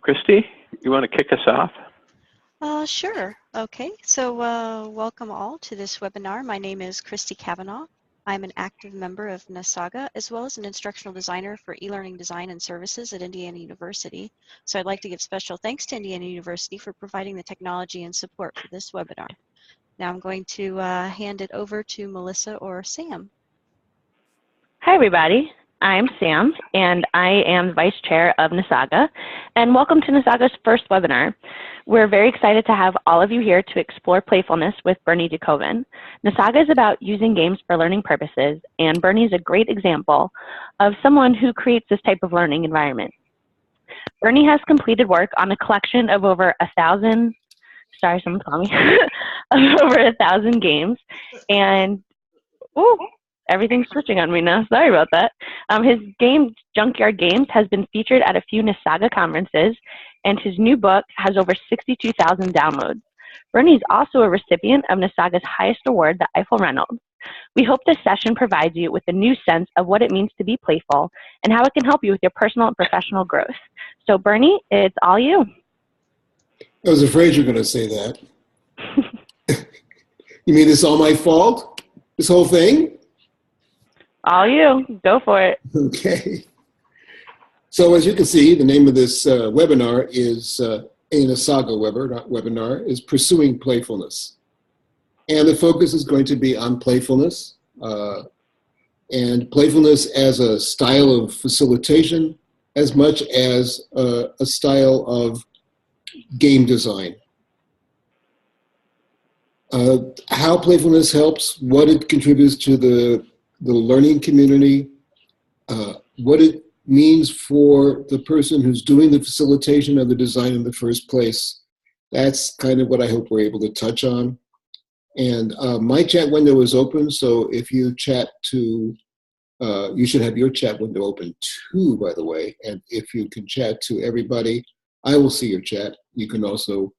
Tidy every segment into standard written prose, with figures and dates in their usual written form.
Christy, you want to kick us off? Sure. Okay, so welcome all to this webinar. My name is Christy Cavanaugh. I'm an active member of NASAGA, as well as an instructional designer for e-learning design and services at Indiana University. So I'd like to give special thanks to Indiana University for providing the technology and support for this webinar. Now I'm going to hand it over to Melissa or Sam. Hi, everybody. I'm Sam, and I am the Vice Chair of NASAGA, and welcome to NASAGA's first webinar. We're very excited to have all of you here to explore playfulness with Bernie DeKoven. NASAGA is about using games for learning purposes, and Bernie is a great example of someone who creates this type of learning environment. Bernie has completed work on a collection of over 1,000, sorry, someone's calling me, of over 1,000 games, and, ooh, everything's switching on me now. Sorry about that. His game, Junkyard Games, has been featured at a few NASAGA conferences, and his new book has over 62,000 downloads. Bernie is also a recipient of NASAGA's highest award, the Eiffel Reynolds. We hope this session provides you with a new sense of what it means to be playful and how it can help you with your personal and professional growth. So, Bernie, it's all you. I was afraid you were going to say that. You mean it's all my fault? This whole thing? All you. Go for it. Okay. So as you can see, the name of this webinar is, a NASAGA webinar, is Pursuing Playfulness. And the focus is going to be on playfulness, and playfulness as a style of facilitation as much as a style of game design. How playfulness helps, what it contributes to the learning community, what it means for the person who's doing the facilitation of the design in the first place. That's kind of what I hope we're able to touch on. And my chat window is open, so if you chat to, you should have your chat window open too, by the way. And if you can chat to everybody, I will see your chat. You can also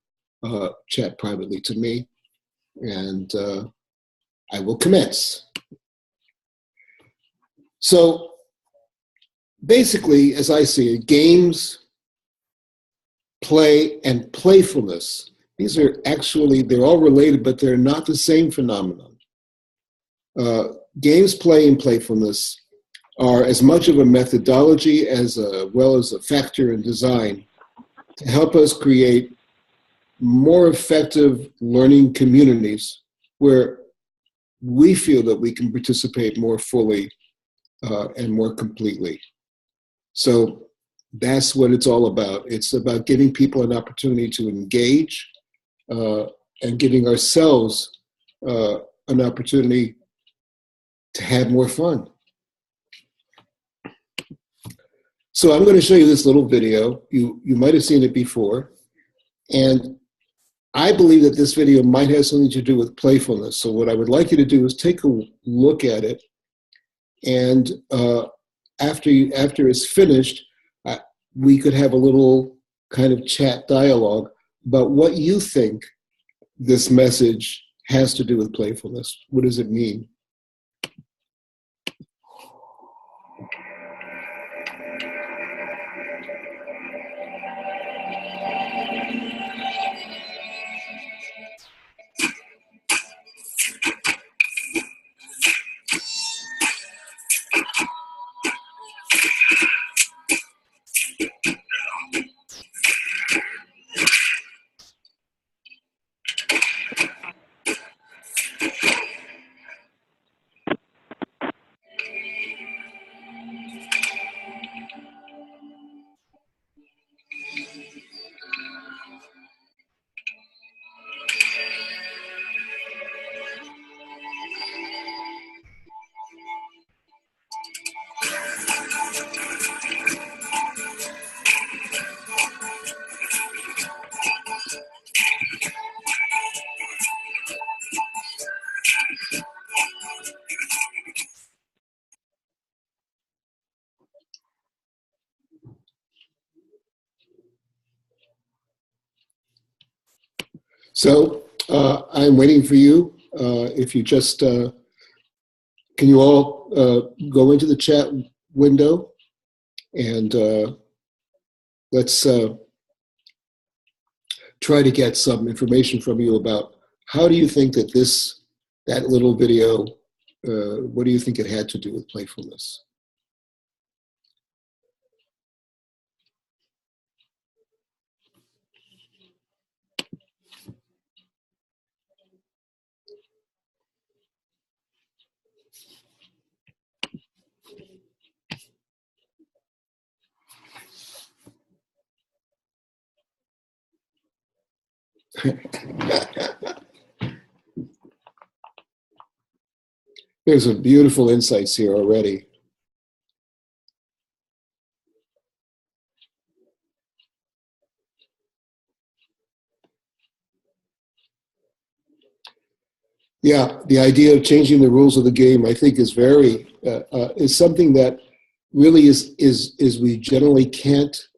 chat privately to me, and I will commence. So basically, as I see it, games, play, and playfulness, these are actually, they're all related, but they're not the same phenomenon. Games, play, and playfulness are as much of a methodology as well as a factor in design to help us create more effective learning communities where we feel that we can participate more fully and more completely. So that's what it's all about. It's about giving people an opportunity to engage and giving ourselves an opportunity to have more fun. So I'm going to show you this little video. You might have seen it before. And I believe that this video might have something to do with playfulness. So what I would like you to do is take a look at it. And after it's finished, we could have a little kind of chat dialogue about what you think this message has to do with playfulness. What does it mean? So I'm waiting for you. If you just, can you all go into the chat window and let's try to get some information from you about how do you think that that little video, what do you think it had to do with playfulness? There's some beautiful insights here already. Yeah, the idea of changing the rules of the game, I think, is is something that really is we generally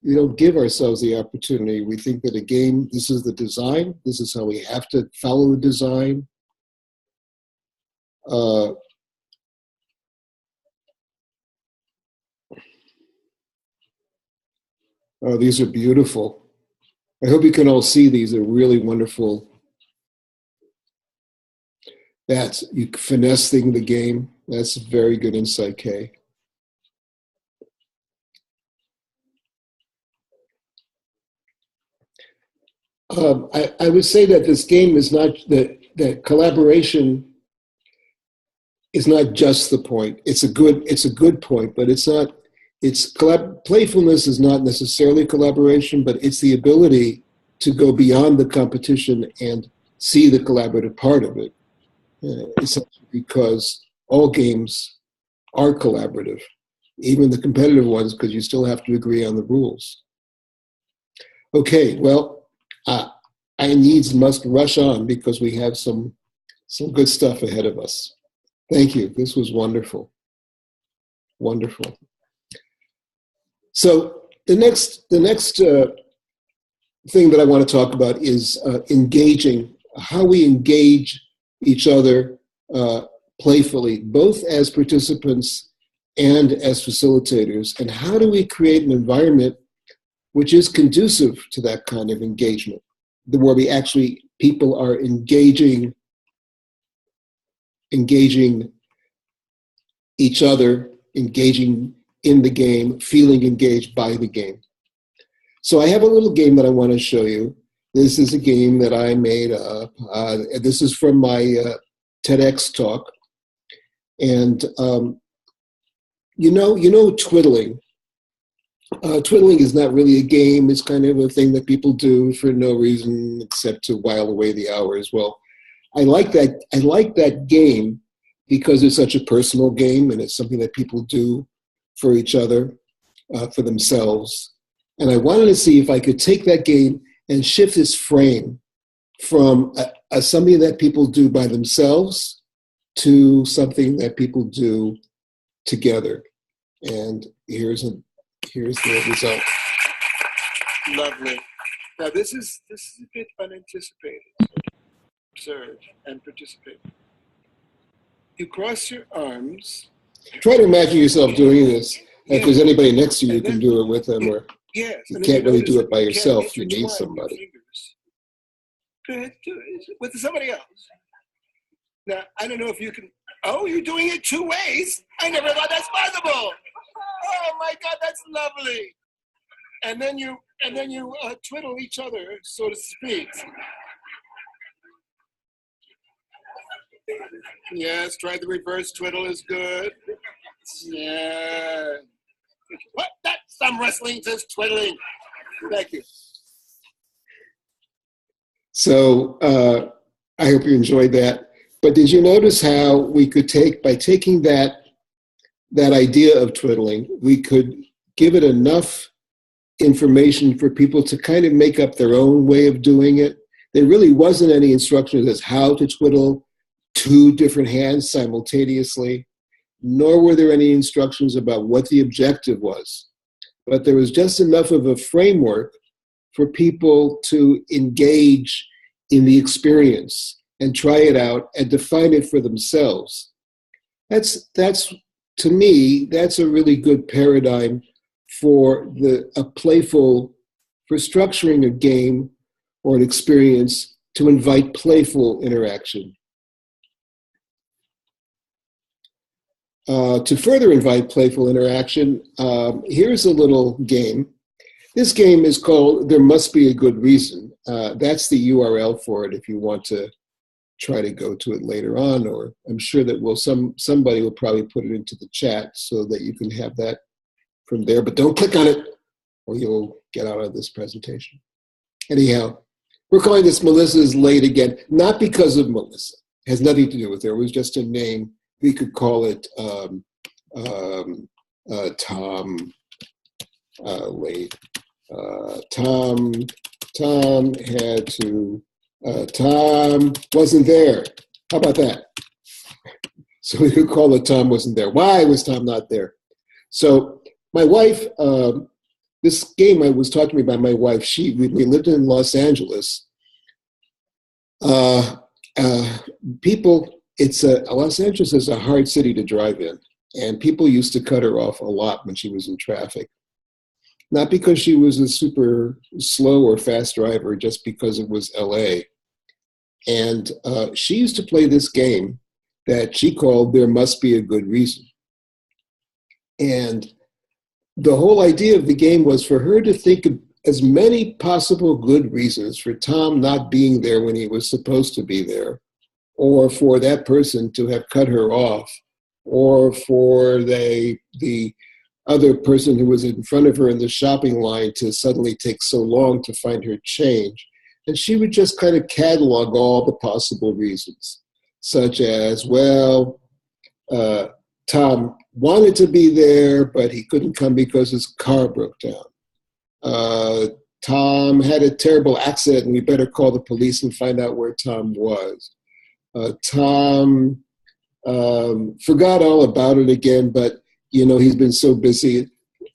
we don't give ourselves the opportunity. We think that a game, this is the design, this is how we have to follow the design. Oh, these are beautiful. I hope you can all see these. They're really wonderful. That's you finessing the game. That's a very good insight, Kay. I would say that this game is not that collaboration is not just the point. It's a good point, but it's not. Playfulness is not necessarily collaboration, but it's the ability to go beyond the competition and see the collaborative part of it. Essentially because all games are collaborative, even the competitive ones, because you still have to agree on the rules. Okay, well, I must rush on because we have some good stuff ahead of us. Thank you. This was wonderful. Wonderful. So the next thing that I want to talk about is how we engage each other playfully, both as participants and as facilitators, and how do we create an environment which is conducive to that kind of engagement, where people are engaging each other, engaging in the game, feeling engaged by the game. So I have a little game that I want to show you. This is a game that I made up. This is from my TEDx talk. And you know twiddling. Twiddling is not really a game. It's kind of a thing that people do for no reason except to while away the hours. Well, I like that game because it's such a personal game and it's something that people do for each other, for themselves. And I wanted to see if I could take that game and shift this frame from something that people do by themselves to something that people do together. And here's the result. Lovely. Now this is a bit unanticipated. Observe and participate. You cross your arms. Try to imagine yourself doing this. If there's anybody next to you, you can do it with them, or yes, you can't really do it by yourself. You need somebody. Good. Do it with somebody else. Now, I don't know if you can. Oh, you're doing it two ways. I never thought that's possible. Oh my God, that's lovely. And then you twiddle each other, so to speak. Yes, try the reverse twiddle is good. Yeah. What? That's some wrestling says twiddling. Thank you. So I hope you enjoyed that. But did you notice how we could by taking that idea of twiddling, we could give it enough information for people to kind of make up their own way of doing it? There really wasn't any instructions as how to twiddle two different hands simultaneously, nor were there any instructions about what the objective was. But there was just enough of a framework for people to engage in the experience and try it out and define it for themselves. That's to me, that's a really good paradigm for a playful for structuring a game or an experience to invite playful interaction. To further invite playful interaction, here's a little game. This game is called There Must Be a Good Reason. That's the URL for it if you want to try to go to it later on, or I'm sure that somebody will probably put it into the chat so that you can have that from there, but don't click on it or you'll get out of this presentation. Anyhow, we're calling this Melissa's Late Again, not because of Melissa. It has nothing to do with her. It was just a name. We could call it Tom late. Tom had to, Tom wasn't there. How about that? So we could call it Tom wasn't there. Why was Tom not there? So my wife, this game I was talking about my wife, we lived in Los Angeles. Los Angeles is a hard city to drive in, and people used to cut her off a lot when she was in traffic. Not because she was a super slow or fast driver, just because it was LA. And she used to play this game that she called There Must Be a Good Reason. And the whole idea of the game was for her to think of as many possible good reasons for Tom not being there when he was supposed to be there, or for that person to have cut her off, or for the other person who was in front of her in the shopping line to suddenly take so long to find her change. And she would just kind of catalog all the possible reasons, such as, well, Tom wanted to be there, but he couldn't come because his car broke down. Tom had a terrible accident and we better call the police and find out where Tom was. Tom forgot all about it again, but he's been so busy.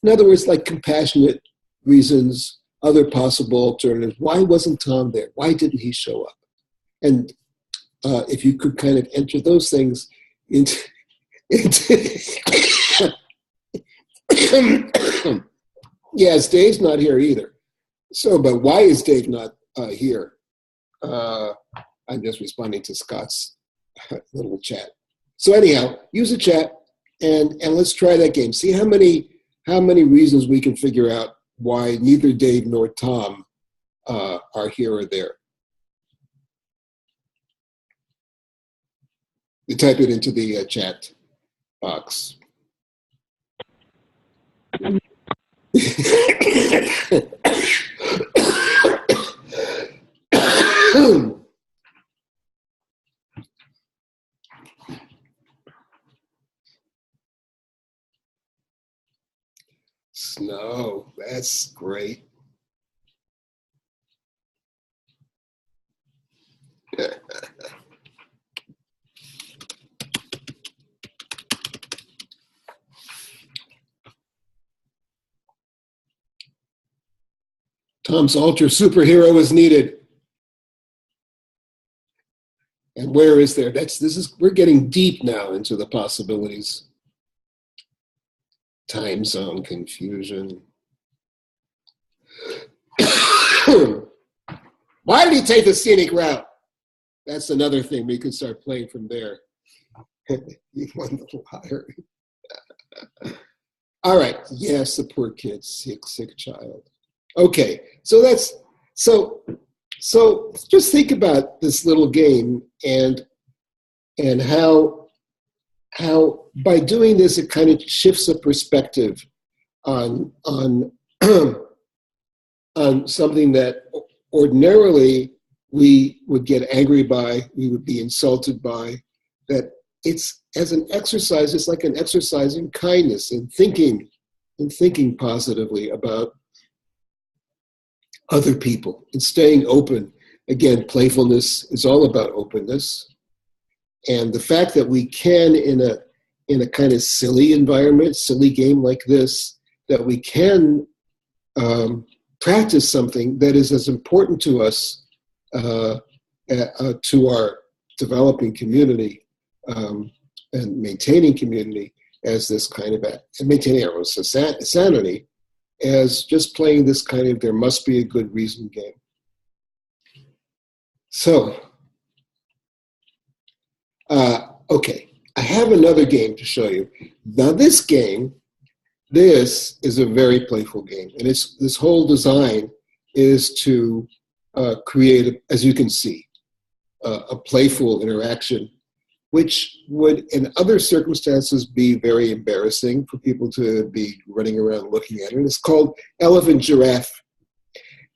In other words, like compassionate reasons, other possible alternatives. Why wasn't Tom there? Why didn't he show up? And if you could kind of enter those things into yes, Dave's not here either. So, but why is Dave not here? I'm just responding to Scott's little chat. So anyhow, use the chat and let's try that game. See how many reasons we can figure out why neither Dave nor Tom are here or there. You type it into the chat box. Snow, that's great. Tom's ultra superhero is needed. And where is there? We're getting deep now into the possibilities. Time zone confusion. Why did he take the scenic route? That's another thing we can start playing from there. You one little higher. All right. Yes, the poor kid, sick child. Okay, so just think about this little game and how by doing this it kind of shifts the perspective on something that ordinarily we would get angry by, we would be insulted by, that it's as an exercise, it's like an exercise in kindness and thinking positively about other people and staying open. Again, playfulness is all about openness. And the fact that we can, in a kind of silly environment, silly game like this, that we can practice something that is as important to us, to our developing community and maintaining community as this kind of, and maintaining our own sanity as just playing this kind of there must be a good reason game. So, okay, I have another game to show you. Now this is a very playful game, and this whole design is to create, as you can see, a playful interaction, which would in other circumstances be very embarrassing for people to be running around looking at it. It's called Elephant Giraffe.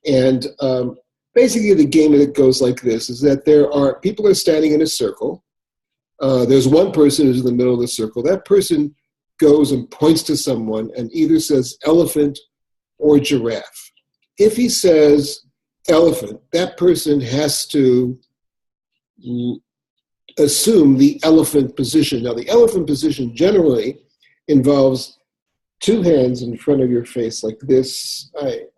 And basically the game that goes like this is that people are standing in a circle. There's one person who's in the middle of the circle. That person goes and points to someone and either says elephant or giraffe. If he says elephant, that person has to assume the elephant position. Now, the elephant position generally involves two hands in front of your face like this.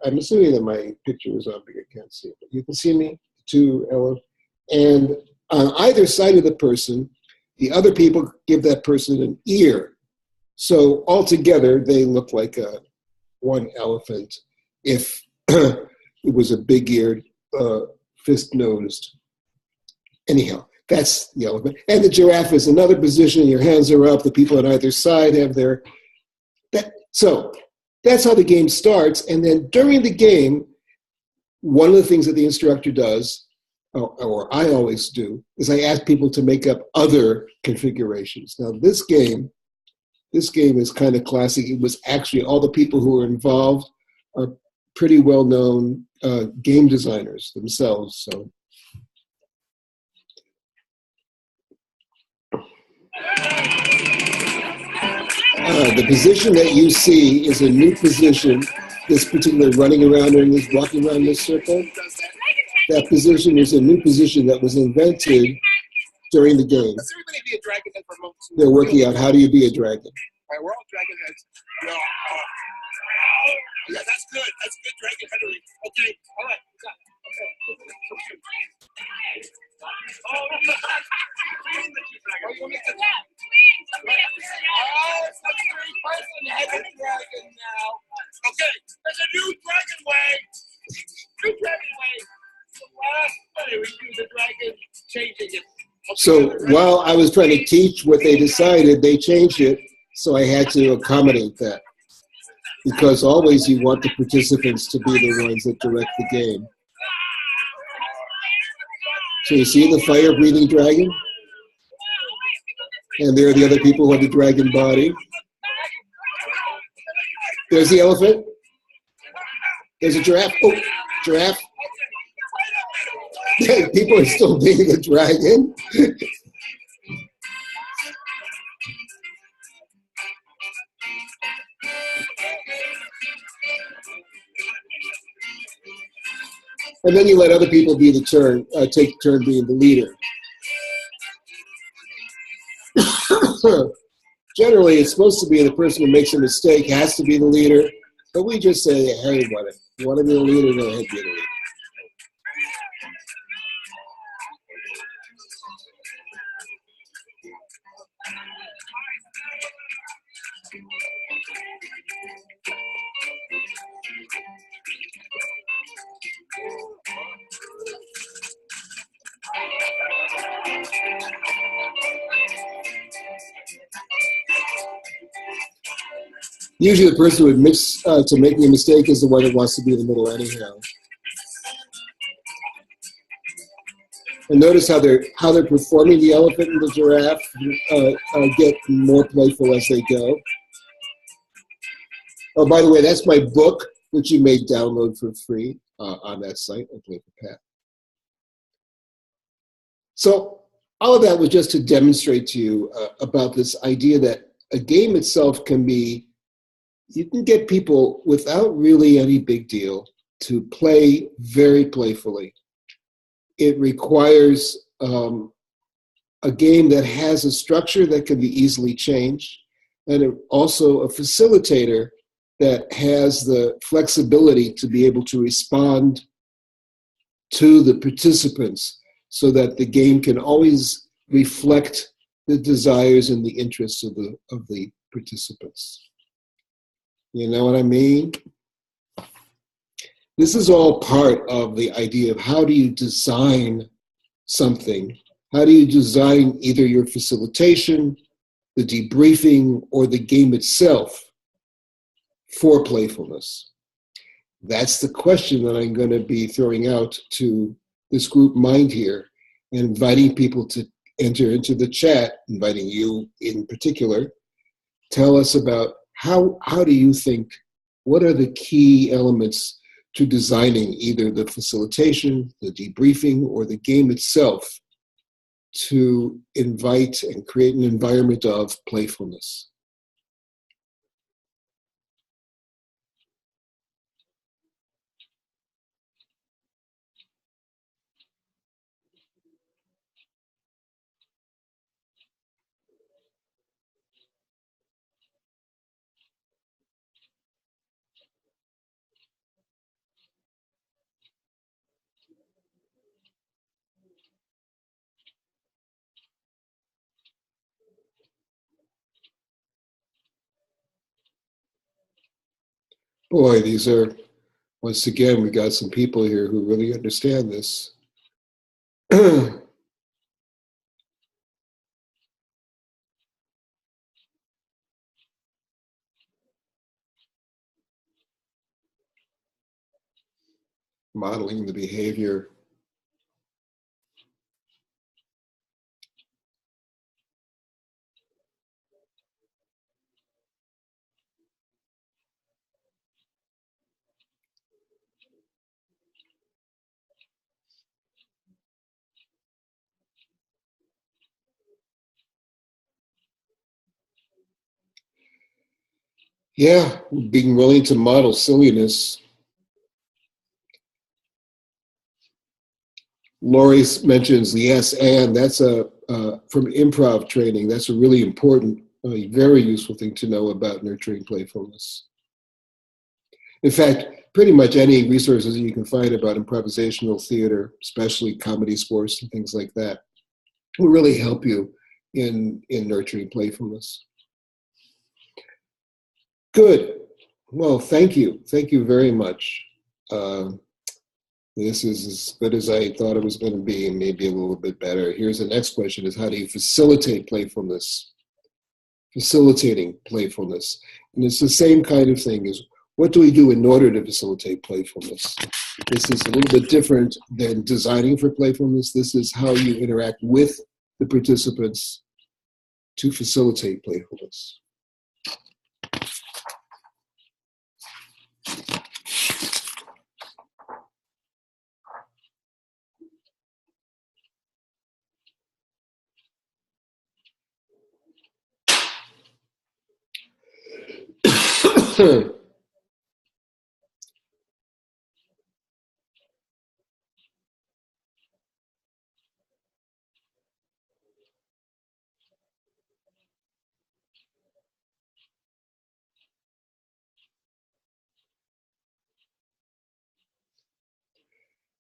I'm assuming that my picture is on, but you can't see it. But you can see me, two elephants. And on either side of the person, the other people give that person an ear. So altogether, they look like one elephant if it was a big-eared, fist-nosed. Anyhow, that's the elephant. And the giraffe is another position. Your hands are up. The people on either side have their... So that's how the game starts. And then during the game, one of the things that the instructor does, or I always do, is I ask people to make up other configurations. Now, this game is kind of classic. It was actually all the people who were involved are pretty well-known game designers themselves. So. The position that you see is a new position. This particular running around and this walking around this circle, that position is a new position that was invented during the game. Does everybody be a dragon head for a moment? They're working out how do you be a dragon. All right, we're all dragon heads. Yeah, that's good. That's good dragon headery. Okay, all right. It's a three-person headed dragon now. Okay, there's a new dragon way. New dragon way. The last way we do the dragon changing it. So while I was trying to teach what they decided, they changed it, so I had to accommodate that. Because always you want the participants to be the ones that direct the game. So you see the fire-breathing dragon? And there are the other people who have the dragon body. There's the elephant. There's a giraffe. Oh, giraffe. People are still being a dragon. And then you let other people be the turn, take turn being the leader. Generally, it's supposed to be the person who makes a mistake has to be the leader, but we just say, hey, whatever. You want to be the leader, go ahead, be the leader. Usually the person who admits to making a mistake is the one that wants to be in the middle anyhow. And notice how they're performing. The elephant and the giraffe get more playful as they go. Oh, by the way, that's my book, which you may download for free on that site, at Playful Path. So all of that was just to demonstrate to you about this idea that a game itself can be, you can get people without really any big deal to play very playfully. It requires a game that has a structure that can be easily changed, and also a facilitator that has the flexibility to be able to respond to the participants so that the game can always reflect the desires and the interests of the participants. You know what I mean? This is all part of the idea of how do you design something? How do you design either your facilitation, the debriefing, or the game itself for playfulness? That's the question that I'm going to be throwing out to this group mind here and inviting people to enter into the chat, inviting you in particular. Tell us about how do you think, what are the key elements to designing either the facilitation, the debriefing, or the game itself to invite and create an environment of playfulness? Boy, these are, once again, we got some people here who really understand this. Modeling the behavior. Yeah, being willing to model silliness. Lori mentions the yes and. That's from improv training. That's a really important, very useful thing to know about nurturing playfulness. In fact, pretty much any resources you can find about improvisational theater, especially comedy sports and things like that, will really help you in nurturing playfulness. Good. Well, thank you. Thank you very much. This is as good as I thought it was going to be, and maybe a little bit better. Here's the next question: is how do you facilitate playfulness? Facilitating playfulness. And it's the same kind of thing as what do we do in order to facilitate playfulness? This is a little bit different than designing for playfulness. This is how you interact with the participants to facilitate playfulness.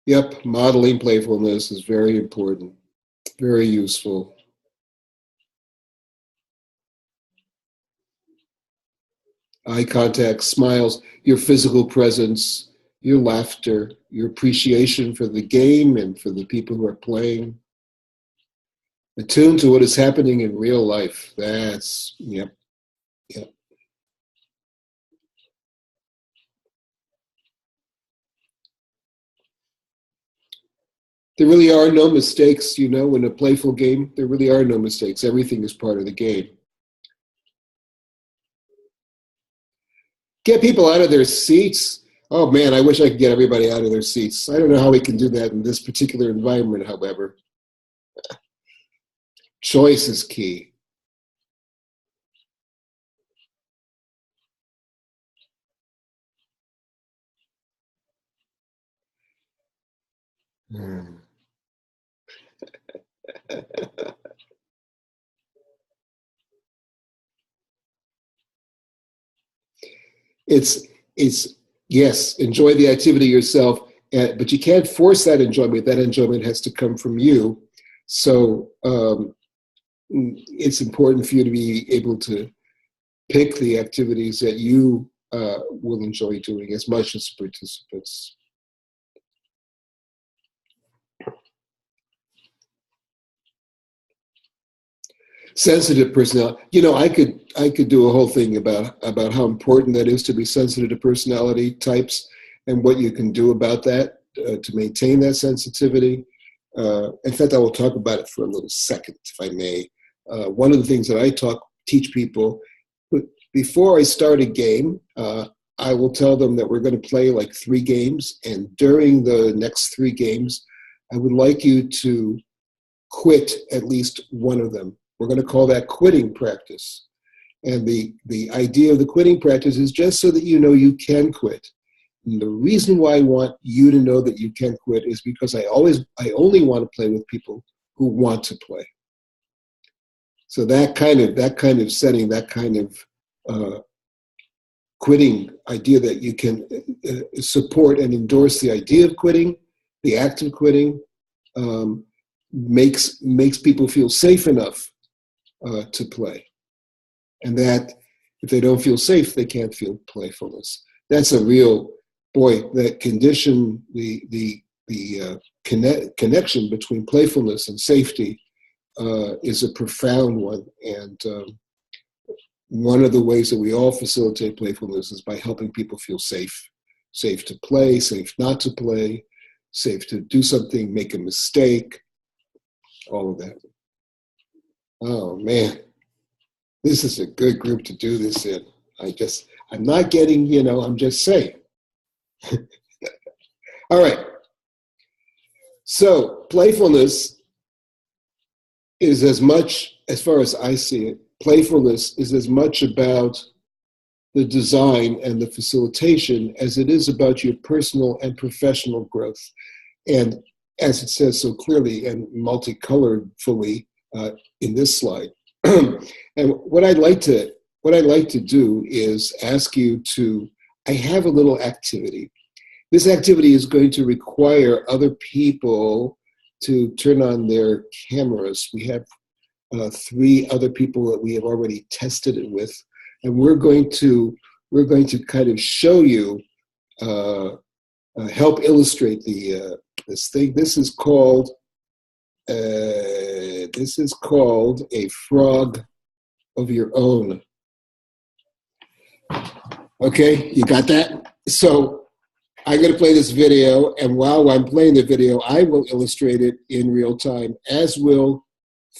Yep, modeling playfulness is very important, very useful. Eye contact, smiles, your physical presence, your laughter, your appreciation for the game and for the people who are playing. Attuned to what is happening in real life. That's, yep. There really are no mistakes, in a playful game. There really are no mistakes. Everything is part of the game. Get people out of their seats. Oh man, I wish I could get everybody out of their seats. I don't know how we can do that in this particular environment, however. Choice is key. It's yes, enjoy the activity yourself, but you can't force that enjoyment. That enjoyment has to come from you. So it's important for you to be able to pick the activities that you will enjoy doing as much as participants. sensitive personality. I could do a whole thing about how important that is to be sensitive to personality types and what you can do about that to maintain that sensitivity. In fact, I will talk about it for a little second, if I may. One of the things that I teach people, before I start a game, I will tell them that we're going to play like 3 games, and during the next 3 games, I would like you to quit at least one of them. We're going to call that quitting practice. And the idea of the quitting practice is just so that you know you can quit. And the reason why I want you to know that you can quit is because I only want to play with people who want to play. So that kind of setting, that kind of quitting idea that you can support and endorse the idea of quitting, the act of quitting, makes people feel safe enough to play. And that if they don't feel safe, they can't feel playfulness. That's a real, that condition, the connection between playfulness and safety is a profound one. And one of the ways that we all facilitate playfulness is by helping people feel safe to play, safe not to play, safe to do something, make a mistake, all of that. Oh man, this is a good group to do this in. I'm not getting, I'm just saying. All right. So playfulness is as much, as far as I see it, playfulness is as much about the design and the facilitation as it is about your personal and professional growth. And as it says so clearly and multicoloredly in this slide. And what I'd like to do is ask you to, I have a little activity. This activity is going to require other people to turn on their cameras. We have 3 other people that we have already tested it with, and we're going to kind of show you, help illustrate this thing. This is called a frog of your own. Okay, you got that? So I'm going to play this video, and while I'm playing the video, I will illustrate it in real time, as will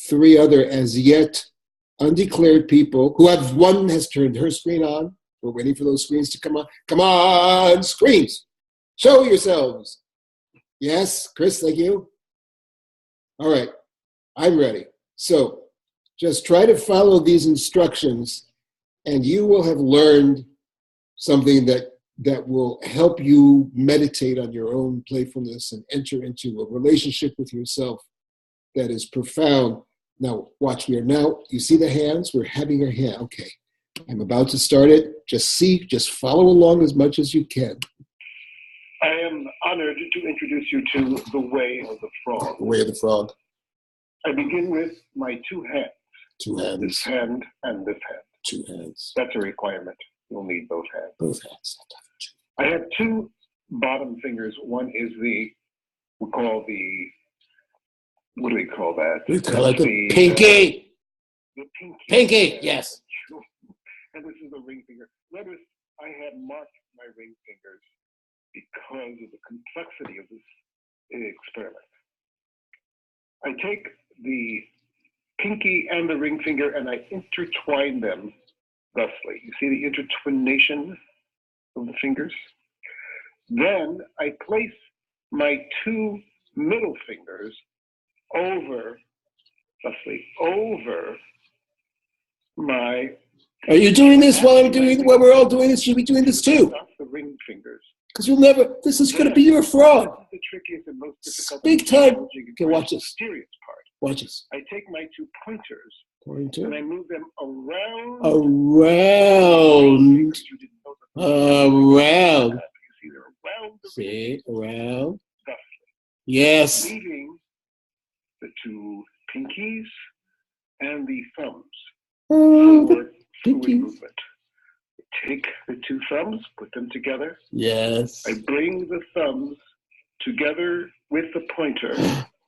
3 other as yet undeclared people who have, one has turned her screen on. We're waiting for those screens to come on. Come on, screens. Show yourselves. Yes, Chris, thank you. All right, I'm ready. So just try to follow these instructions, and you will have learned something that will help you meditate on your own playfulness and enter into a relationship with yourself that is profound. Now, watch, you see the hands? We're having our hand. Okay, I'm about to start it. Just follow along as much as you can. I am honored to introduce you to the way of the frog. The way of the frog. I begin with my 2 hands. 2 hands. This hand and this hand. 2 hands. That's a requirement. You'll need both hands. Both hands. I have 2 bottom fingers. One is what do we call that? We call it the pinky. The pinky. Pinky, yes. And this is the ring finger. Notice I have marked my ring fingers because of the complexity of this experiment. I take the pinky and the ring finger and I intertwine them thusly. You see the intertwination of the fingers? Then I place my 2 middle fingers over my... Are you doing this while we're all doing this? Should we be doing this too? That's the ring fingers. Because this is going to be your frog. This is the trickiest and most difficult. Big time. Okay, watch this. Mysterious part. Watch this. I take my 2 pointers Pointer. and I move them around. Around. Around. You see, they're around the See, around. thusly. Yes. Leaving the 2 pinkies and the thumbs Pinkies. forward movement. Take the 2 thumbs, put them together. Yes. I bring the thumbs together with the pointer.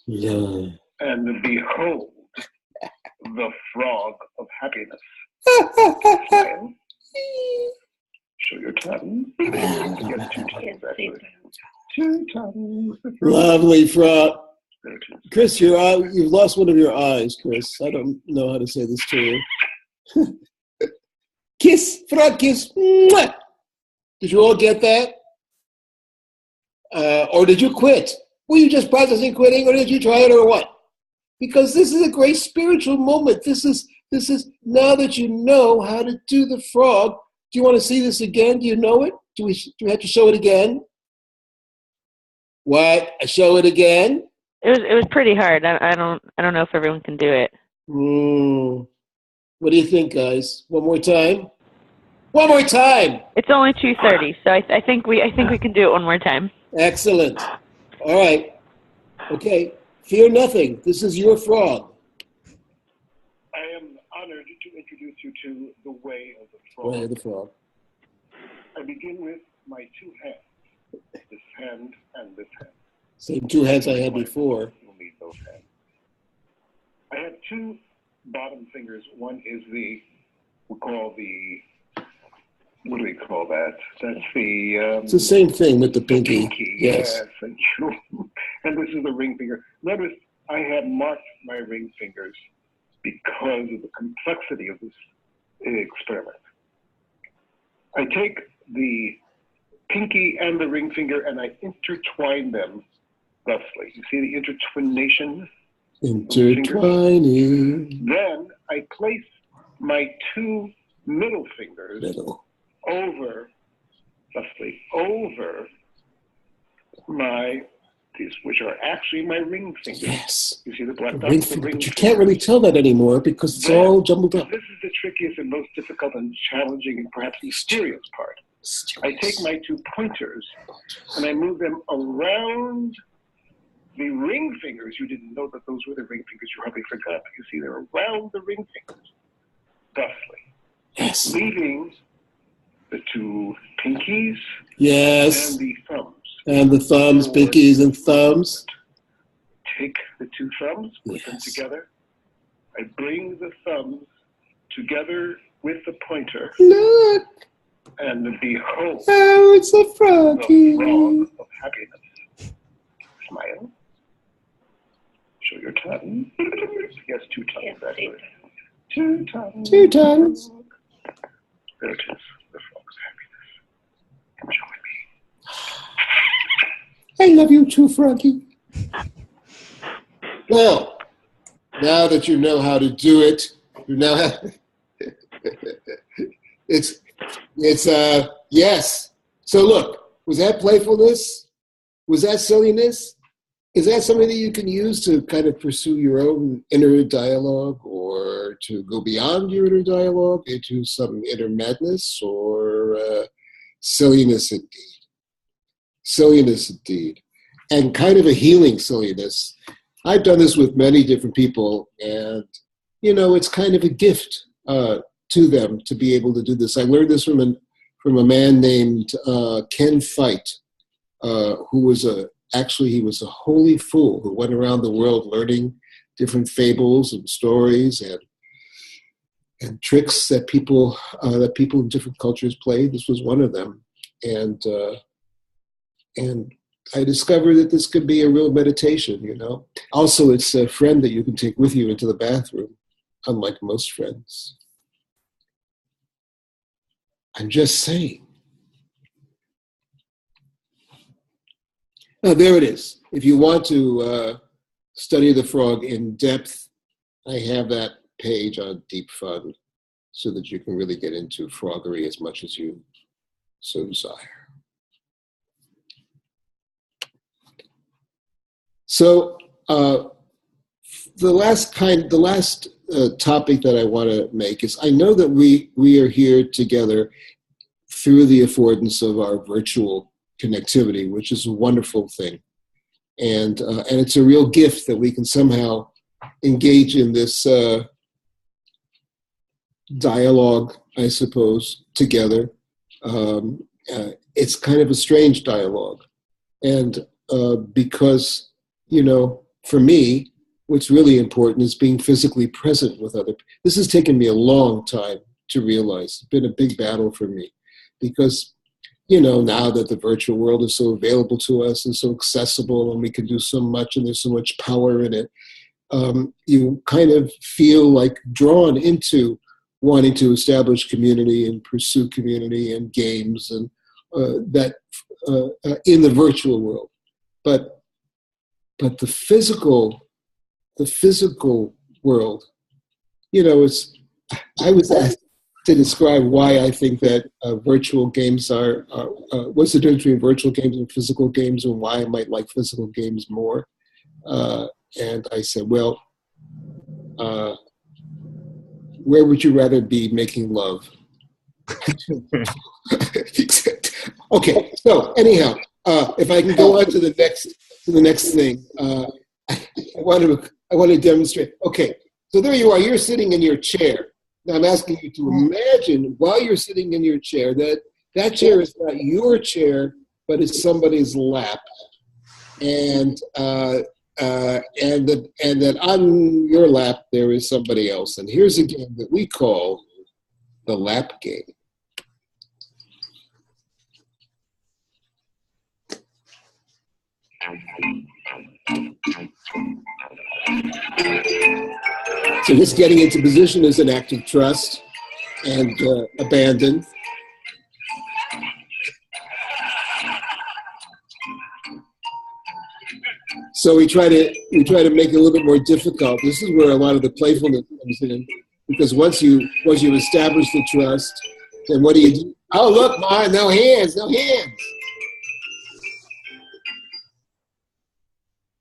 Yeah. And behold, the frog of happiness. Smile. Show your tongue. Yes, two tongues, actually. Two tongues. Lovely frog. There it is. Chris, you've lost one of your eyes, Chris. I don't know how to say this to you. Kiss, frog kiss. Mwah! Did you all get that? Or did you quit? Were you just practicing quitting, or did you try it, or what? Because this is a great spiritual moment. This is now that you know how to do the frog. Do you want to see this again? Do you know it? Do we have to show it again? What? Show it again? It was pretty hard. I don't know if everyone can do it. What do you think, guys? One more time. One more time. It's only 2:30, so I think we can do it one more time. Excellent. All right. Okay. Fear nothing. This is your frog. I am honored to introduce you to the way of the frog. Way of the frog. I begin with my two hands, this hand and this hand. Same two hands I had before. You'll need those hands. I have two bottom fingers. One is what do we call that? That's the... It's the same thing with the pinky. Yes, thank you. And this is the ring finger. Notice I have marked my ring fingers because of the complexity of this experiment. I take the pinky and the ring finger and I intertwine them thusly. You see the intertwination? Intertwining. Then I place my two middle fingers over these, which are actually my ring fingers. Yes. You see the black The dots? ring finger, but you can't really tell that anymore because it's all jumbled up. This is the trickiest and most difficult and challenging and perhaps mysterious part. I take my two pointers and I move them around the ring fingers. You didn't know that those were the ring fingers. You probably forgot. You see, they're around the ring fingers, thusly. Yes. Leaving the two pinkies Yes. and the thumbs. And the thumbs, pinkies, and thumbs. Take the two thumbs, put them together. I bring the thumbs together with the pointer. Look. And behold, Oh, it's a froggy. the frog of happiness. Smile. Show your tongue. Yes, two tongues, actually. Two tongues. Two tongues. There it is, the frog of happiness. Enjoy me. I love you too, Froggy. Well, now that you know how to do it, you now have it's yes. So look, was that playfulness? Was that silliness? Is that something that you can use to kind of pursue your own inner dialogue, or to go beyond your inner dialogue into some inner madness, or silliness indeed? Silliness indeed. And kind of a healing silliness. I've done this with many different people, and, you know, it's kind of a gift to them to be able to do this. I learned this from a man named Ken Fight, who was he was a holy fool who went around the world learning different fables and stories and tricks that people in different cultures played. This was one of them, and I discovered that this could be a real meditation, you know. Also, it's a friend that you can take with you into the bathroom, unlike most friends. I'm just saying. Now, there it is. If you want to study the frog in depth, I have that page on Deep Fun so that you can really get into froggery as much as you so desire. So the last topic that I want to make is, I know that we are here together through the affordance of our virtual connectivity, which is a wonderful thing, and it's a real gift that we can somehow engage in this dialogue, I suppose, together. It's kind of a strange dialogue, and because, you know, for me, what's really important is being physically present with other people. This has taken me a long time to realize. It's been a big battle for me because, now that the virtual world is so available to us and so accessible and we can do so much and there's so much power in it, you kind of feel like drawn into wanting to establish community and pursue community and games and that in the virtual world. But the physical world, I was asked to describe why I think that virtual games are what's the difference between virtual games and physical games and why I might like physical games more. And I said, well, where would you rather be making love? Okay, so anyhow, if I can go on to the next thing, I want to demonstrate. Okay, so there you are. You're sitting in your chair. Now I'm asking you to imagine while you're sitting in your chair that chair is not your chair, but it's somebody's lap, and that on your lap there is somebody else. And here's a game that we call the lap game. So this getting into position is an act of trust and abandon. So we try to make it a little bit more difficult. This is where a lot of the playfulness comes in, because once you establish the trust, then what do you do? Oh, look, Ma, no hands.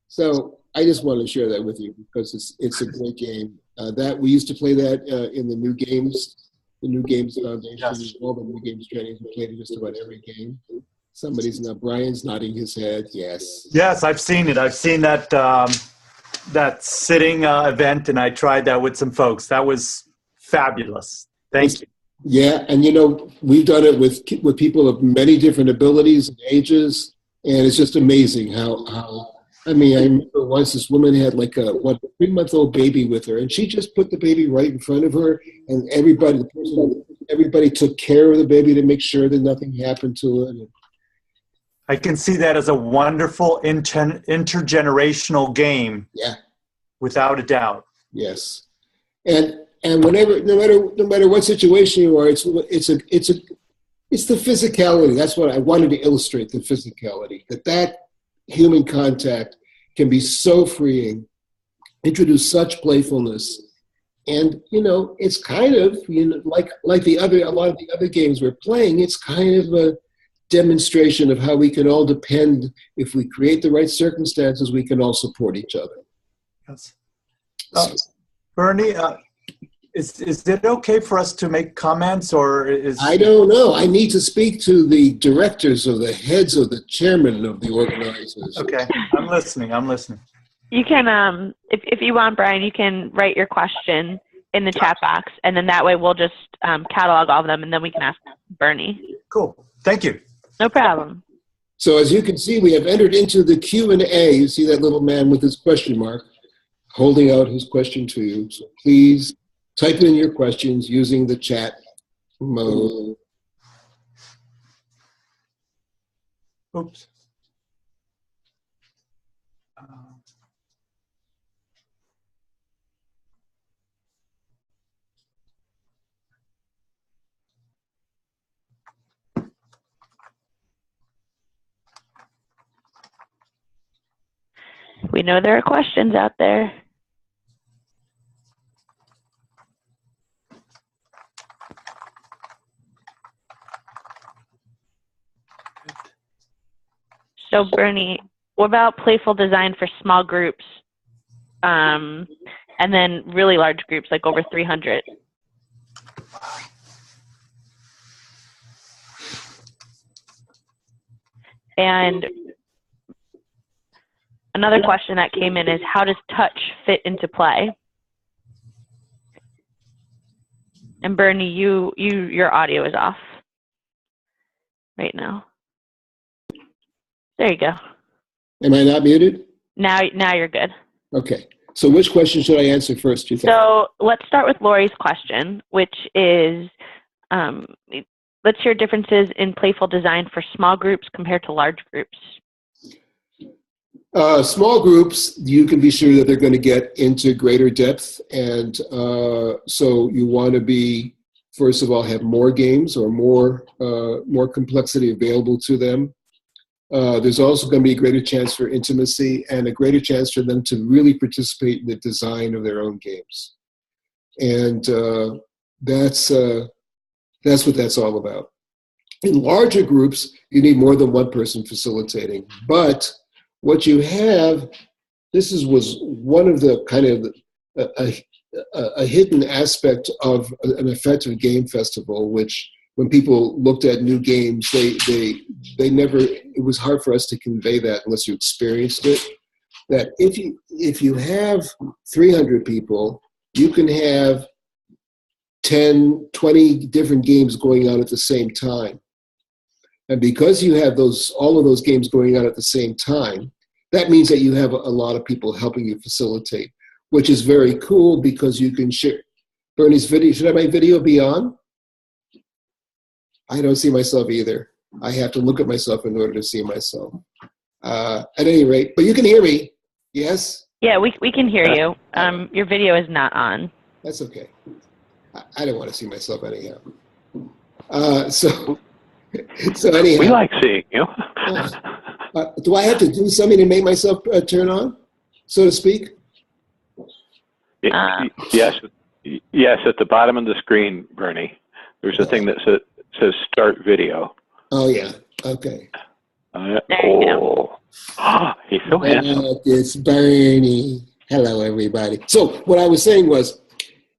So I just want to share that with you because it's a great game. That we used to play that in the New Games Foundation. Yes. All the New Games trainings, we played just about every game. Brian's nodding his head. Yes. Yes, I've seen it. I've seen that that sitting event, and I tried that with some folks. That was fabulous. Thank you. Yeah, and we've done it with people of many different abilities and ages, and it's just amazing how. I remember once this woman had like a 3-month-old baby with her, and she just put the baby right in front of her, and everybody took care of the baby to make sure that nothing happened to it. I can see that as a wonderful intergenerational game. Yeah, without a doubt. Yes, and whenever, no matter what situation you are, it's the physicality. That's what I wanted to illustrate. The physicality that human contact can be so freeing, introduce such playfulness, and it's kind of like a lot of the other games we're playing. It's kind of a demonstration of how we can all depend. If we create the right circumstances, we can all support each other. Yes. Bernie, is it okay for us to make comments, or is... I don't know. I need to speak to the directors or the heads or the chairman of the organizers. Okay, I'm listening. You can, if you want, Brian, you can write your question in the chat box, and then that way we'll just catalog all of them, and then we can ask Bernie. Cool. Thank you. No problem. So as you can see, we have entered into the Q&A. You see that little man with his question mark holding out his question to you. So please type in your questions using the chat mode. Oops. We know there are questions out there. So Bernie, what about playful design for small groups and then really large groups, like over 300? And another question that came in is, how does touch fit into play? And Bernie, your audio is off right now. There you go. Am I not muted? Now you're good. Okay. So which question should I answer first, you think? So let's start with Lori's question, which is, let's share differences in playful design for small groups compared to large groups. Small groups, you can be sure that they're going to get into greater depth. And so you want to be, first of all, have more games or more complexity available to them. There's also going to be a greater chance for intimacy and a greater chance for them to really participate in the design of their own games. And that's what that's all about. In larger groups, you need more than one person facilitating. But what you have, was one of the kind of a hidden aspect of an effective game festival, which when people looked at new games, they never, it was hard for us to convey that unless you experienced it, that if you have 300 people, you can have 10, 20 different games going on at the same time. And because you have all of those games going on at the same time, that means that you have a lot of people helping you facilitate, which is very cool because you can share. Bernie's video, should my video be on? I don't see myself either. I have to look at myself in order to see myself. At any rate, but you can hear me, yes? Yeah, we can hear you. Your video is not on. That's okay. I don't want to see myself anyhow. So anyhow. We like seeing you. Do I have to do something to make myself turn on, so to speak? Yes, at the bottom of the screen, Bernie, there's a thing that says start video. Oh, yeah. Okay. There you go. Oh, he's so handsome. It's Bernie. Hello, everybody. So what I was saying was,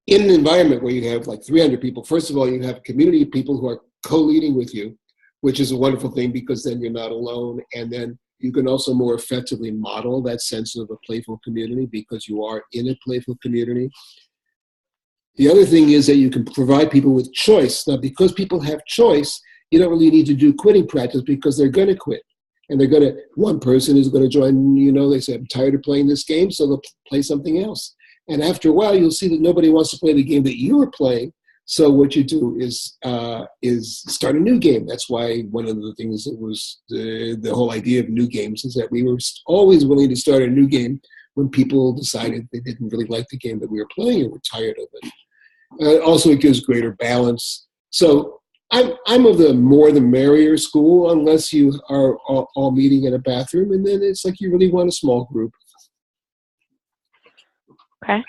in an environment where you have like 300 people, first of all, you have a community of people who are co-leading with you, which is a wonderful thing because then you're not alone. And then you can also more effectively model that sense of a playful community because you are in a playful community. The other thing is that you can provide people with choice. Now, because people have choice, you don't really need to do quitting practice because they're going to quit. And one person is going to join, they say, I'm tired of playing this game, so they'll play something else. And after a while, you'll see that nobody wants to play the game that you were playing. So what you do is start a new game. That's why one of the things that was the whole idea of new games is that we were always willing to start a new game when people decided they didn't really like the game that we were playing or were tired of it. Also, it gives greater balance. So I'm of the more the merrier school, unless you are all meeting in a bathroom, and then it's like you really want a small group. Okay.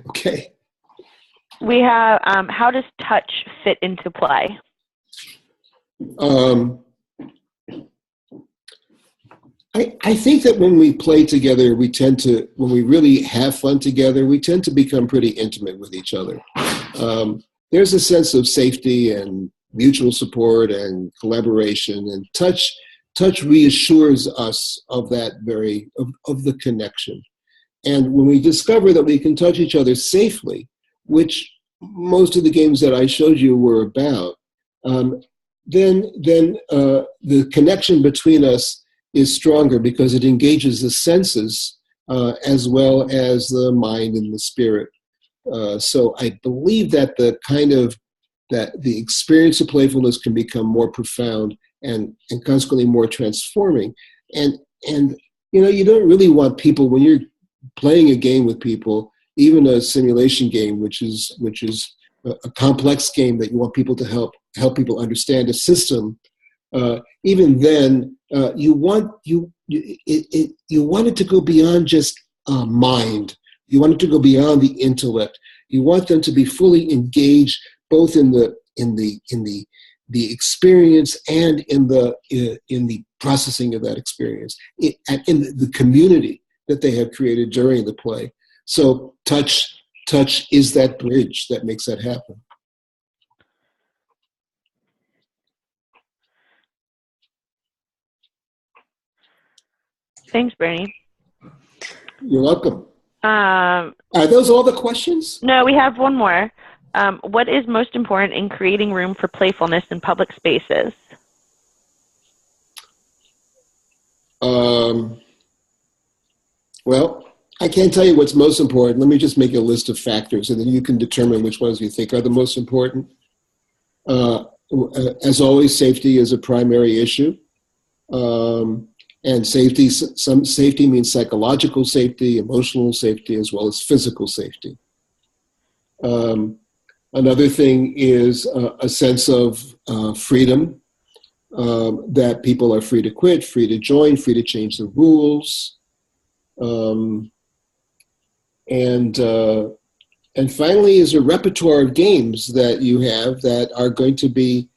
Okay. We have, how does touch fit into play? I think that when we play together, when we really have fun together, we tend to become pretty intimate with each other. There's a sense of safety and mutual support and collaboration, and touch reassures us of that of the connection. And when we discover that we can touch each other safely, which most of the games that I showed you were about, then the connection between us is stronger because it engages the senses as well as the mind and the spirit. So I believe that the experience of playfulness can become more profound and consequently more transforming. And you don't really want people, when you're playing a game with people, even a simulation game, which is a complex game that you want people to help people understand a system. Even then, you want it to go beyond just mind. You want it to go beyond the intellect. You want them to be fully engaged, both in the experience and in the processing of that experience, in the community that they have created during the play. So touch is that bridge that makes that happen. Thanks, Bernie. You're welcome. Are those all the questions? No, we have one more. What is most important in creating room for playfulness in public spaces? Well, I can't tell you what's most important. Let me just make a list of factors, and then you can determine which ones you think are the most important. As always, safety is a primary issue. And safety, some safety means psychological safety, emotional safety, as well as physical safety. Another thing is a sense of freedom, that people are free to quit, free to join, free to change the rules. And finally is a repertoire of games that you have that are going to be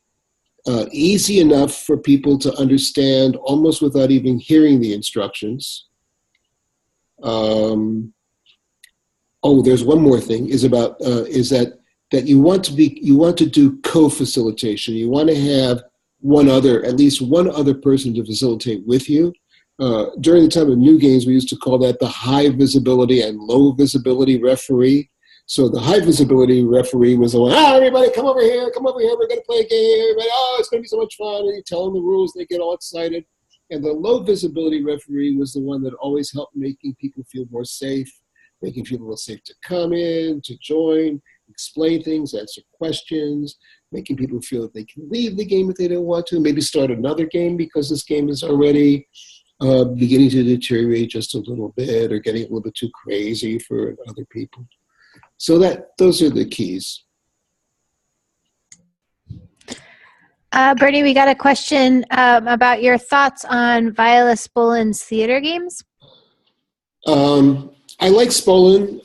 easy enough for people to understand almost without even hearing the instructions. There's one more thing is that you want to do co-facilitation. You want to have at least one other person to facilitate with you. During the time of new games, we used to call that the high visibility and low visibility referee. So the high visibility referee was the one, everybody come over here, we're going to play a game. Everybody, it's going to be so much fun. And you tell them the rules, they get all excited. And the low visibility referee was the one that always helped making people feel more safe, making people feel safe to come in, to join, explain things, answer questions, making people feel that they can leave the game if they don't want to, maybe start another game because this game is already beginning to deteriorate just a little bit or getting a little bit too crazy for other people. So those are the keys. Bernie, we got a question about your thoughts on Viola Spolin's theater games. I like Spolin.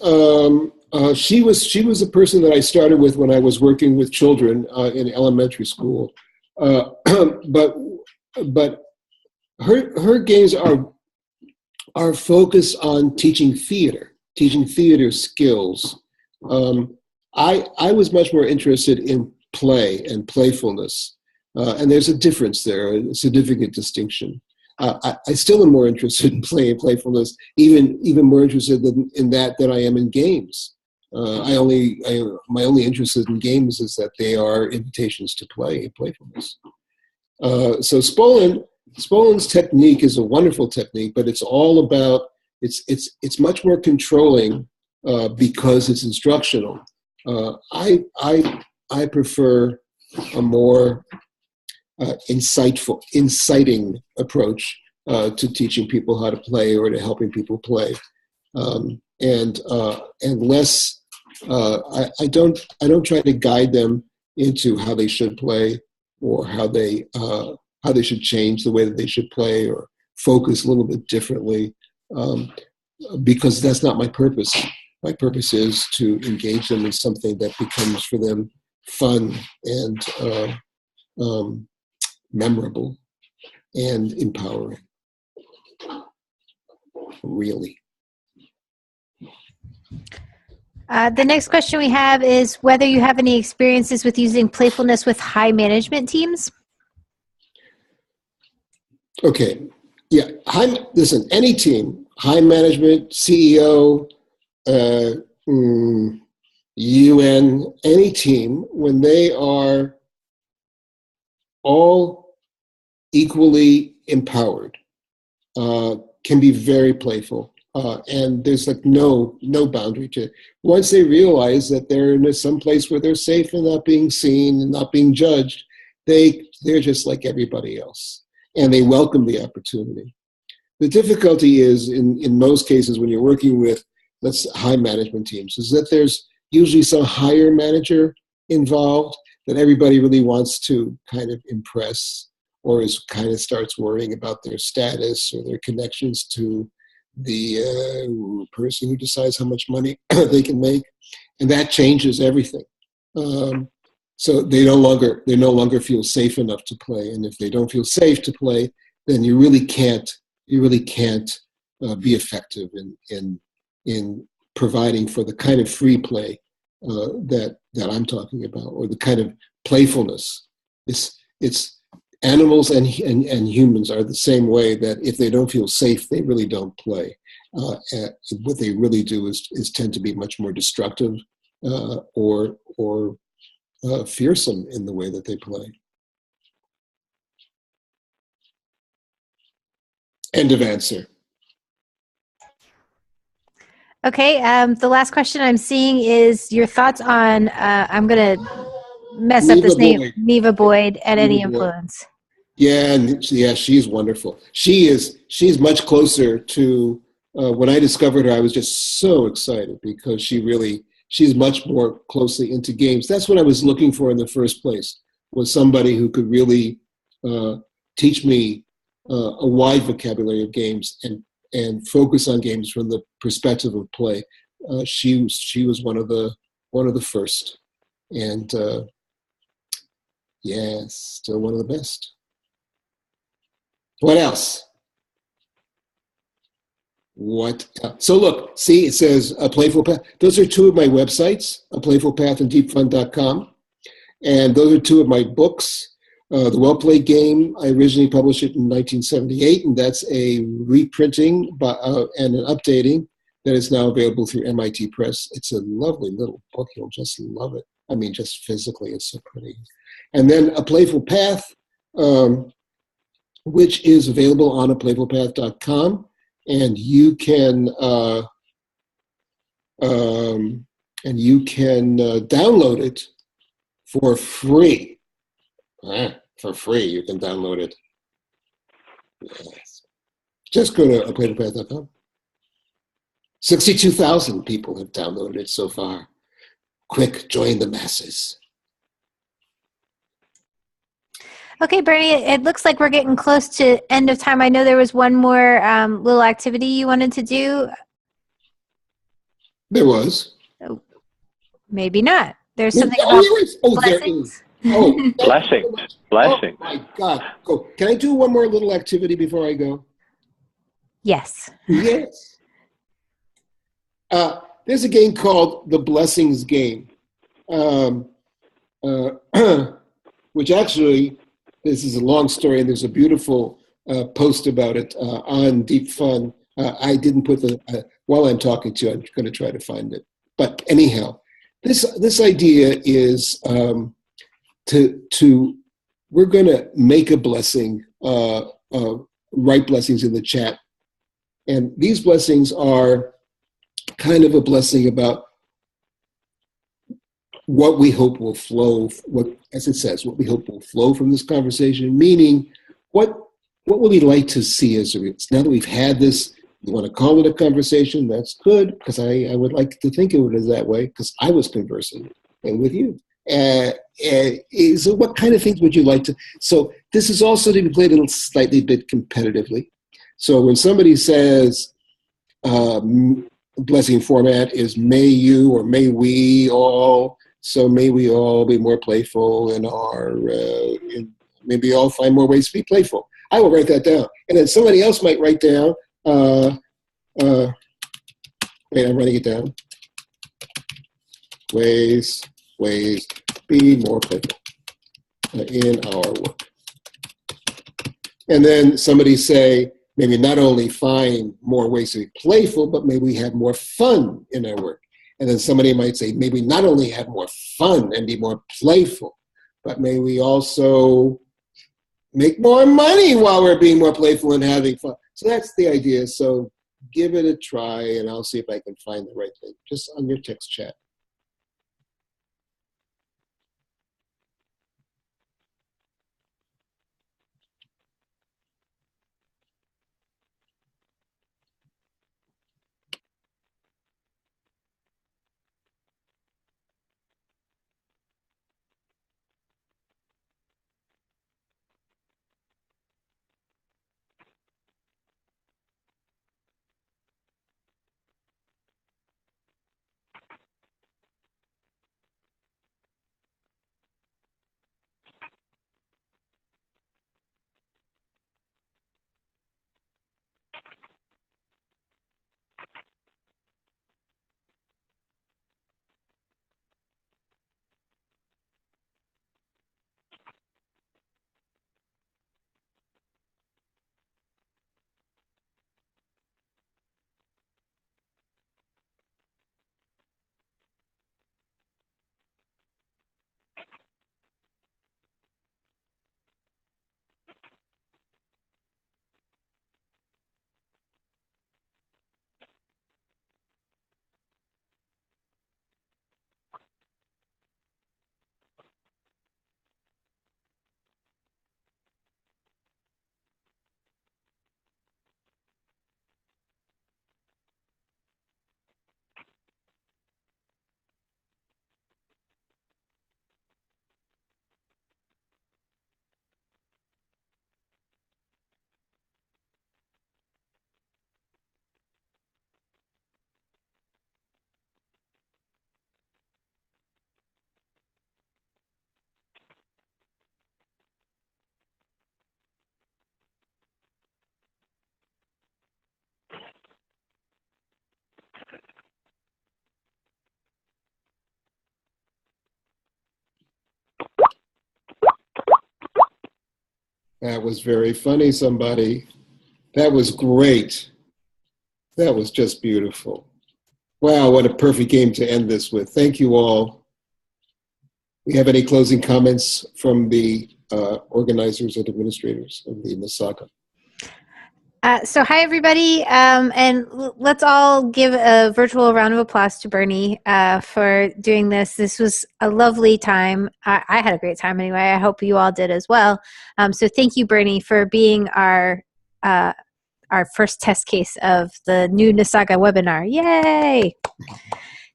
She was a person that I started with when I was working with children in elementary school. But her games are focused on teaching theater skills. I was much more interested in play and playfulness, and there's a difference there, a significant distinction. I still am more interested in play and playfulness, even more interested in that than I am in games. My only interest in games is that they are invitations to play and playfulness. So Spolin's technique is a wonderful technique, but it's all about it's much more controlling because it's instructional. I prefer a more inciting approach to teaching people how to play or to helping people play, and less. I don't try to guide them into how they should play or how they should change the way that they should play or focus a little bit differently, because that's not my purpose. My purpose is to engage them in something that becomes for them fun and memorable and empowering. Really. The next question we have is whether you have any experiences with using playfulness with high management teams. Okay. Yeah. Listen, any team, high management, CEO, UN, any team, when they are all equally empowered, can be very playful. And there's like no boundary to it. Once they realize that they're in some place where they're safe and not being seen and not being judged, they're just like everybody else. And they welcome the opportunity. The difficulty is in most cases when you're working with high management teams is that there's usually some higher manager involved that everybody really wants to kind of impress or kind of starts worrying about their status or their connections to the person who decides how much money they can make, and that changes everything. So they no longer feel safe enough to play, and if they don't feel safe to play, then you really can't be effective in providing for the kind of free play that I'm talking about, or the kind of playfulness. It's animals and humans are the same way, that if they don't feel safe, they really don't play. What they really do is tend to be much more destructive or fearsome in the way that they play. End of answer. Okay, the last question I'm seeing is your thoughts on, I'm going to mess up this name, Neva Boyd, and any influence. Yeah, and yeah, she's wonderful. She's much closer to when I discovered her. I was just so excited because she's much more closely into games. That's what I was looking for in the first place, was somebody who could really teach me a wide vocabulary of games and focus on games from the perspective of play. She was one of the first, and yes, still one of the best. What else? So look, see, it says A Playful Path. Those are two of my websites, A Playful Path and deepfun.com. And those are two of my books. The Well Played Game, I originally published it in 1978, and that's a reprinting and an updating that is now available through MIT Press. It's a lovely little book. You'll just love it. I mean, just physically, it's so pretty. And then A Playful Path, which is available on aplayfulpath.com, and you can download it for free. For free, you can download it. Yes. Just go to aplayfulpath.com. 62,000 people have downloaded it so far. Quick, join the masses. Okay, Bernie, it looks like we're getting close to end of time. I know there was one more little activity you wanted to do. There was. Oh, maybe not. There's something about blessings. Blessings. Oh my God. Go. Can I do one more little activity before I go? Yes. Yes. There's a game called the Blessings Game, which actually, this is a long story, and there's a beautiful post about it on Deep Fun. I didn't put while I'm talking to you, I'm going to try to find it. But anyhow, this idea is we're going to make a blessing, write blessings in the chat. And these blessings are kind of a blessing about what we hope will flow, as it says, what we hope will flow from this conversation, meaning what would we like to see as a result? Now that we've had this, you want to call it a conversation, that's good, because I would like to think of it as that way, because I was conversing and with you. So what kind of things would you like to? So this is also to be played a slightly bit competitively. So when somebody says, blessing format is may you or may we all, so may we all be more playful in our, maybe all find more ways to be playful. I will write that down. And then somebody else might write down, wait, I'm writing it down. Ways, be more playful in our work. And then somebody say, maybe not only find more ways to be playful, but maybe we have more fun in our work. And then somebody might say, maybe not only have more fun and be more playful, but may we also make more money while we're being more playful and having fun. So that's the idea. So give it a try, and I'll see if I can find the right thing, just on your text chat. That was very funny, somebody. That was great. That was just beautiful. Wow, what a perfect game to end this with. Thank you all. We have any closing comments from the organizers and administrators of the Nasaga? So hi, everybody, and let's all give a virtual round of applause to Bernie for doing this. This was a lovely time. I had a great time anyway. I hope you all did as well. So thank you, Bernie, for being our first test case of the new Nasaga webinar. Yay!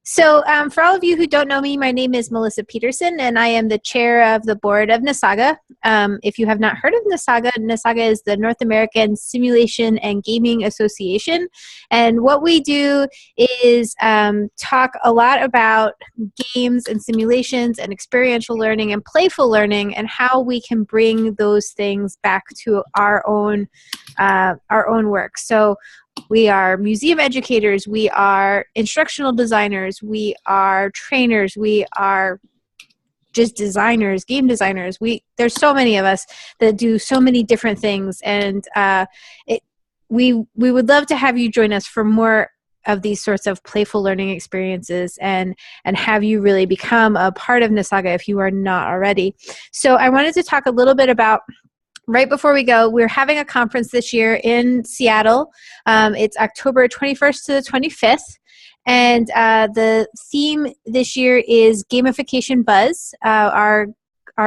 So for all of you who don't know me, my name is Melissa Peterson, and I am the chair of the board of Nasaga. If you have not heard of Nasaga, Nasaga is the North American Simulation and Gaming Association. And what we do is talk a lot about games and simulations and experiential learning and playful learning and how we can bring those things back to our own work. So we are museum educators, we are instructional designers, we are trainers, we are just designers, game designers. There's so many of us that do so many different things, and we would love to have you join us for more of these sorts of playful learning experiences and have you really become a part of Nasaga if you are not already. So I wanted to talk a little bit about, right before we go, we're having a conference this year in Seattle. It's October 21st to the 25th. And the theme this year is Gamification Buzz. Our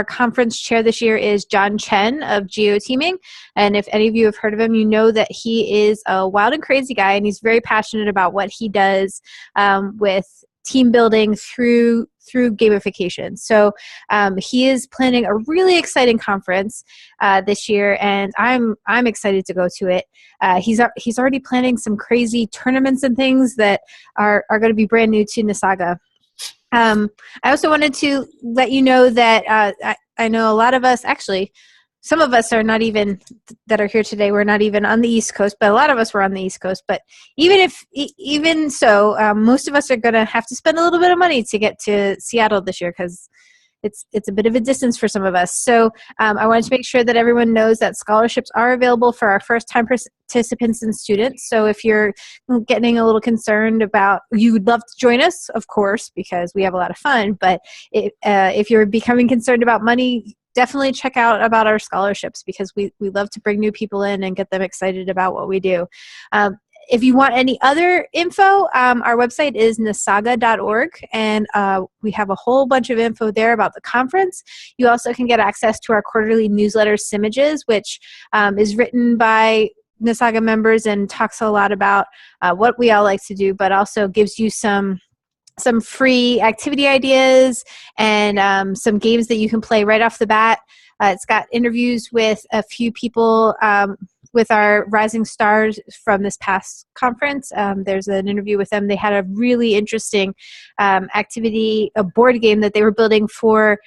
conference chair this year is John Chen of GeoTeaming. And if any of you have heard of him, you know that he is a wild and crazy guy, and he's very passionate about what he does with team building through gamification. So he is planning a really exciting conference this year, and I'm excited to go to it. He's already planning some crazy tournaments and things that are going to be brand new to Nasaga. I also wanted to let you know that I know a lot of us, actually, some of us are not even, that are here today, we're not even on the East Coast, but a lot of us were on the East Coast. But even so, most of us are going to have to spend a little bit of money to get to Seattle this year because it's a bit of a distance for some of us. So I wanted to make sure that everyone knows that scholarships are available for our first-time participants and students. So if you're getting a little concerned about, you would love to join us, of course, because we have a lot of fun. But if you're becoming concerned about money, definitely check out about our scholarships, because we love to bring new people in and get them excited about what we do. If you want any other info, our website is nasaga.org, and we have a whole bunch of info there about the conference. You also can get access to our quarterly newsletter, Simages, which is written by Nasaga members and talks a lot about what we all like to do, but also gives you some free activity ideas and some games that you can play right off the bat. It's got interviews with a few people with our rising stars from this past conference. There's an interview with them. They had a really interesting activity, a board game that they were building for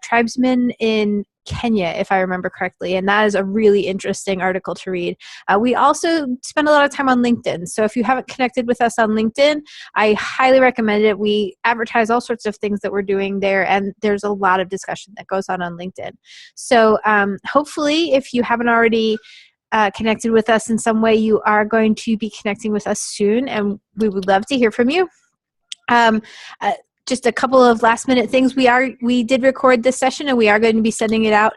tribesmen in Kenya, if I remember correctly, and that is a really interesting article to read. We also spend a lot of time on LinkedIn, so if you haven't connected with us on LinkedIn, I highly recommend it. We advertise all sorts of things that we're doing there, and there's a lot of discussion that goes on LinkedIn. So hopefully, if you haven't already connected with us in some way, you are going to be connecting with us soon, and we would love to hear from you. Just a couple of last minute things. We did record this session, and we are going to be sending it out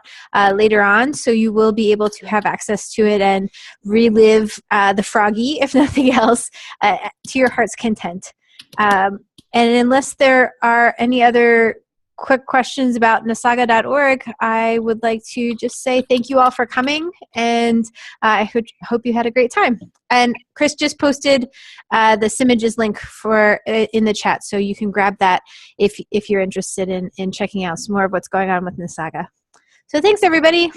later on, so you will be able to have access to it and relive the froggy, if nothing else, to your heart's content. And unless there are any other quick questions about nasaga.org, I would like to just say thank you all for coming, and I hope you had a great time. And Chris just posted the Simages link in the chat, so you can grab that if you're interested in checking out some more of what's going on with Nasaga. So thanks, everybody.